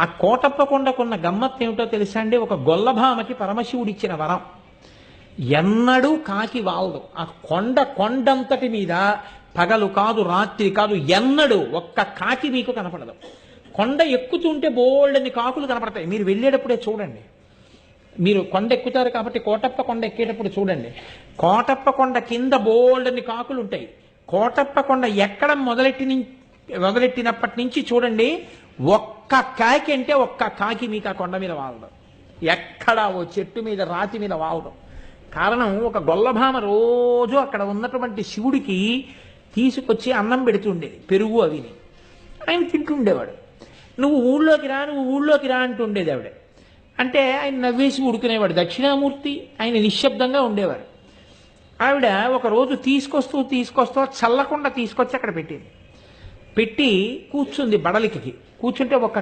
ఆ కోటప్ప కొండకున్న గమ్మత్తు ఏమిటో తెలుసా అండి? ఒక గొల్లభామకి పరమశివుడిచ్చిన వరం. ఎన్నడూ కాకి వాలదు. ఆ కొండంతటి మీద పగలు కాదు రాత్రి కాదు ఎన్నడూ ఒక్క కాకి మీకు కనపడదు. కొండ ఎక్కుతుంటే బోల్డని కాకులు కనపడతాయి. మీరు వెళ్ళేటప్పుడే చూడండి. మీరు కొండ ఎక్కుతారు కాబట్టి కోటప్ప కొండ ఎక్కేటప్పుడు చూడండి. కోటప్ప కొండ కింద బోల్డని కాకులు ఉంటాయి. కోటప్ప కొండ ఎక్కడం మొదలెట్టినప్పటి నుంచి చూడండి, ఒక్క కాకి అంటే ఒక్క కాకి మీకు ఆ కొండ మీద వాలడం. ఎక్కడ ఓ చెట్టు మీద రాతి మీద వాలడం. కారణం, ఒక గొల్లభామ రోజు అక్కడ ఉన్నటువంటి శివుడికి తీసుకొచ్చి అన్నం పెడుతుండేది, పెరుగు అవిని. ఆయన తింటుండేవాడు. నువ్వు ఊళ్ళోకి రా అంటుండేది ఆవిడ. అంటే ఆయన నవ్వేసి ఉడుకునేవాడు. దక్షిణామూర్తి, ఆయన నిశ్శబ్దంగా ఉండేవారు. ఆవిడ ఒకరోజు తీసుకొస్తూ చల్లకుండా తీసుకొచ్చి అక్కడ పెట్టి కూర్చుంది బడలికి. కూర్చుంటే ఒక